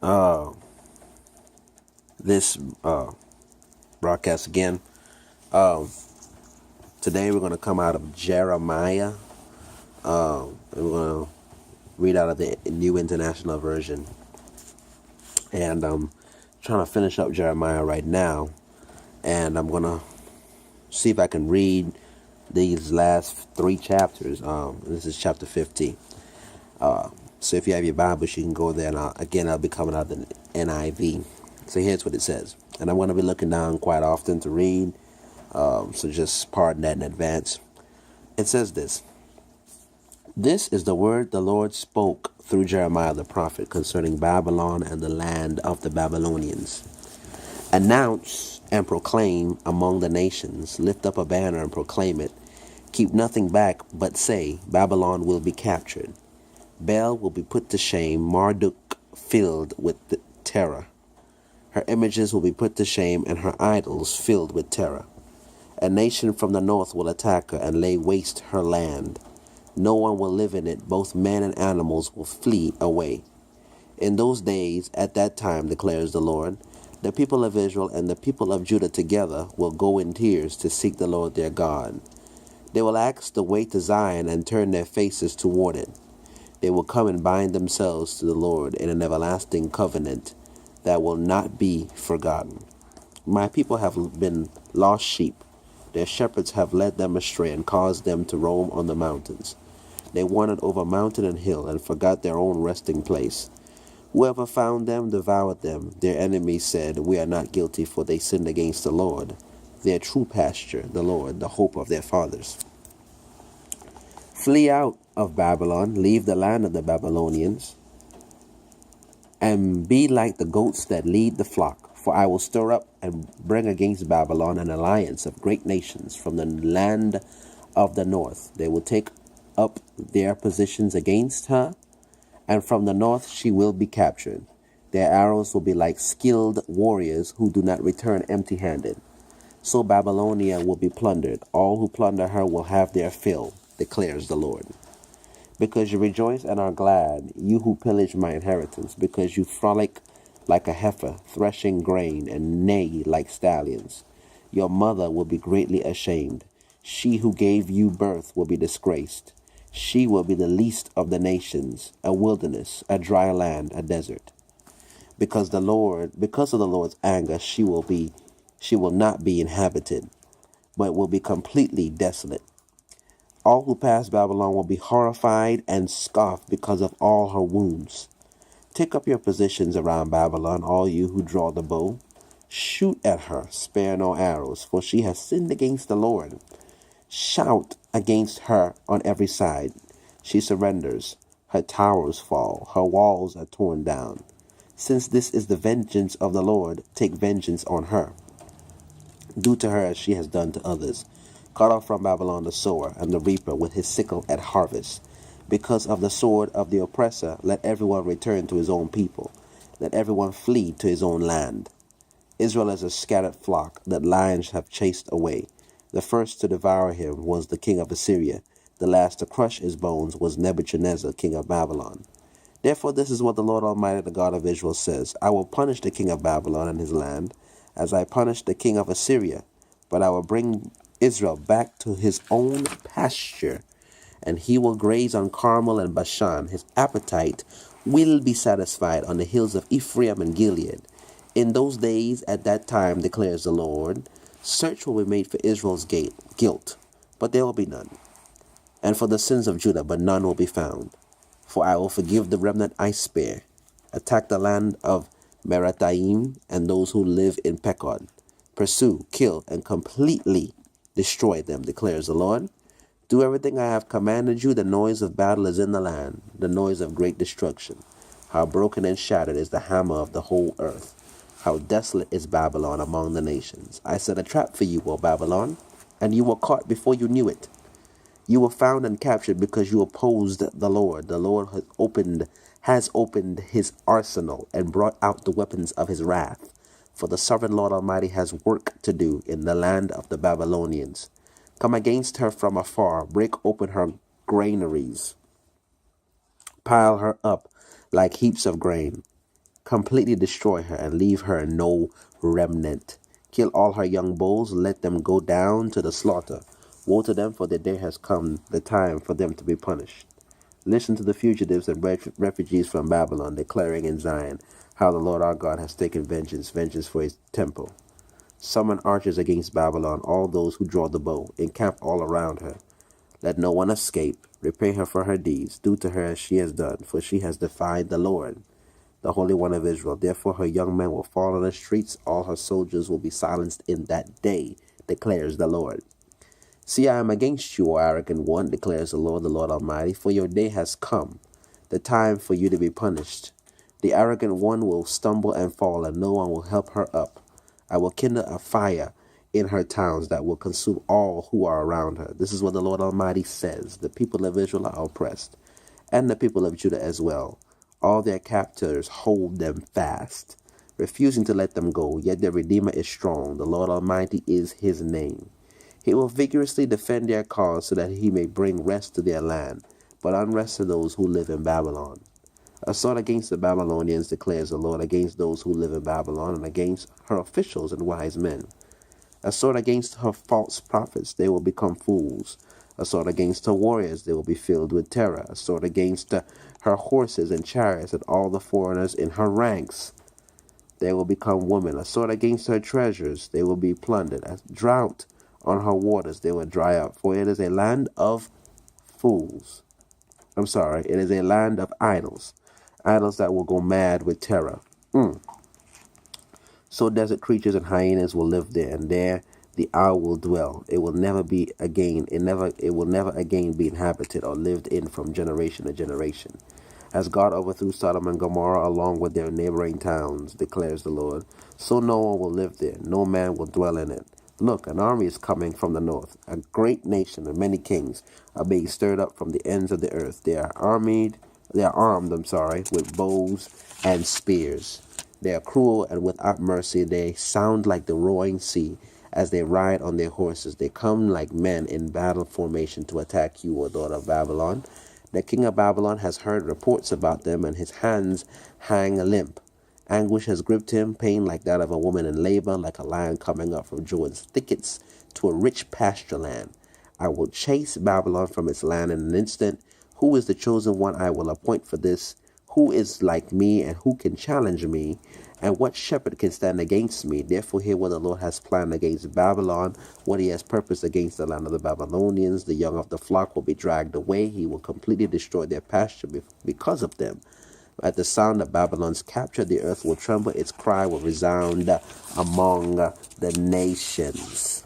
uh, this broadcast again. Um, Today we're going to come out of Jeremiah. And we're going to read out of the New International Version. And I'm trying to finish up Jeremiah right now. And I'm going to see if I can read these last three chapters. This is chapter 15. So if you have your Bibles, you can go there. And I'll be coming out of the NIV. So here's what it says. And I'm going to be looking down quite often to read. So just pardon that in advance. It says this. This is the word the Lord spoke through Jeremiah the prophet concerning Babylon and the land of the Babylonians. Announce and proclaim among the nations. Lift up a banner and proclaim it. Keep nothing back, but say, Babylon will be captured. Bel will be put to shame, Marduk filled with terror. Her images will be put to shame, and her idols filled with terror. A nation from the north will attack her and lay waste her land. No one will live in it. Both men and animals will flee away. In those days, at that time, declares the Lord, the people of Israel and the people of Judah together will go in tears to seek the Lord their God. They will ask the way to Zion and turn their faces toward it. They will come and bind themselves to the Lord in an everlasting covenant that will not be forgotten. My people have been lost sheep. Their shepherds have led them astray and caused them to roam on the mountains. They wandered over mountain and hill and forgot their own resting place. Whoever found them devoured them. Their enemies said, We are not guilty, for they sinned against the Lord, their true pasture, the Lord, the hope of their fathers. Flee out of Babylon, leave the land of the Babylonians, and be like the goats that lead the flock. For I will stir up and bring against Babylon an alliance of great nations from the land of the north. They will take up their positions against her, and from the north she will be captured. Their arrows will be like skilled warriors who do not return empty-handed. So Babylonia will be plundered. All who plunder her will have their fill, declares the Lord. Because you rejoice and are glad, you who pillage my inheritance, because you frolic like a heifer, threshing grain, and neigh like stallions. Your mother will be greatly ashamed. She who gave you birth will be disgraced. She will be the least of the nations, a wilderness, a dry land, a desert. Because of the Lord's anger, she will not be inhabited, but will be completely desolate. All who pass Babylon will be horrified and scoff because of all her wounds. Take up your positions around Babylon, all you who draw the bow. Shoot at her, spare no arrows, for she has sinned against the Lord. Shout against her on every side. She surrenders. Her towers fall. Her walls are torn down. Since this is the vengeance of the Lord, take vengeance on her. Do to her as she has done to others. Cut off from Babylon the sower and the reaper with his sickle at harvest. Because of the sword of the oppressor, let everyone return to his own people. Let everyone flee to his own land. Israel is a scattered flock that lions have chased away. The first to devour him was the king of Assyria. The last to crush his bones was Nebuchadnezzar, king of Babylon. Therefore this is what the Lord Almighty, the God of Israel, says. I will punish the king of Babylon and his land, as I punished the king of Assyria. But I will bring Israel back to his own pasture, and he will graze on Carmel and Bashan. His appetite will be satisfied on the hills of Ephraim and Gilead. In those days, at that time, declares the Lord, search will be made for Israel's guilt, but there will be none, and for the sins of Judah, but none will be found. For I will forgive the remnant I spare. Attack the land of Merathaim and those who live in Pekod. Pursue, kill, and completely destroy them, declares the Lord. Do everything I have commanded you. The noise of battle is in the land, the noise of great destruction. How broken and shattered is the hammer of the whole earth. How desolate is Babylon among the nations. I set a trap for you, O Babylon, and you were caught before you knew it. You were found and captured because you opposed the Lord. The Lord has opened his arsenal and brought out the weapons of his wrath. For the sovereign Lord Almighty has work to do in the land of the Babylonians. Come against her from afar, break open her granaries, pile her up like heaps of grain. Completely destroy her and leave her no remnant. Kill all her young bulls, let them go down to the slaughter. Woe to them, for the day has come, the time for them to be punished. Listen to the fugitives and refugees from Babylon, declaring in Zion how the Lord our God has taken vengeance, vengeance for his temple. Summon archers against Babylon, all those who draw the bow, encamp all around her. Let no one escape. Repay her for her deeds. Do to her as she has done, for she has defied the Lord, the Holy One of Israel. Therefore her young men will fall on the streets. All her soldiers will be silenced in that day, declares the Lord. See, I am against you, O arrogant one, declares the Lord Almighty, for your day has come, the time for you to be punished. The arrogant one will stumble and fall, and no one will help her up. I will kindle a fire in her towns that will consume all who are around her. This is what the Lord Almighty says. The people of Israel are oppressed, and the people of Judah as well. All their captors hold them fast, refusing to let them go, yet their Redeemer is strong. The Lord Almighty is his name. He will vigorously defend their cause so that he may bring rest to their land, but unrest to those who live in Babylon. A sword against the Babylonians, declares the Lord, against those who live in Babylon, and against her officials and wise men. A sword against her false prophets, they will become fools. A sword against her warriors, they will be filled with terror. A sword against her horses and chariots and all the foreigners in her ranks, they will become women. A sword against her treasures, they will be plundered. A drought on her waters, they will dry up. For it is a land of fools. It is a land of idols. Idols that will go mad with terror. So desert creatures and hyenas will live there, and there the owl will dwell. It will never be again. It will never again be inhabited or lived in from generation to generation. As God overthrew Sodom and Gomorrah along with their neighboring towns, declares the Lord, so no one will live there. No man will dwell in it. Look, an army is coming from the north. A great nation and many kings are being stirred up from the ends of the earth. They are armed, with bows and spears. They are cruel and without mercy. They sound like the roaring sea as they ride on their horses. They come like men in battle formation to attack you, O daughter of Babylon. The king of Babylon has heard reports about them, and his hands hang limp. Anguish has gripped him, pain like that of a woman in labor, like a lion coming up from Jordan's thickets to a rich pasture land. I will chase Babylon from its land in an instant. Who is the chosen one I will appoint for this? Who is like me, and who can challenge me? And what shepherd can stand against me? Therefore hear what the Lord has planned against Babylon, what he has purposed against the land of the Babylonians. The young of the flock will be dragged away. He will completely destroy their pasture because of them. At the sound of Babylon's capture, the earth will tremble. Its cry will resound among the nations.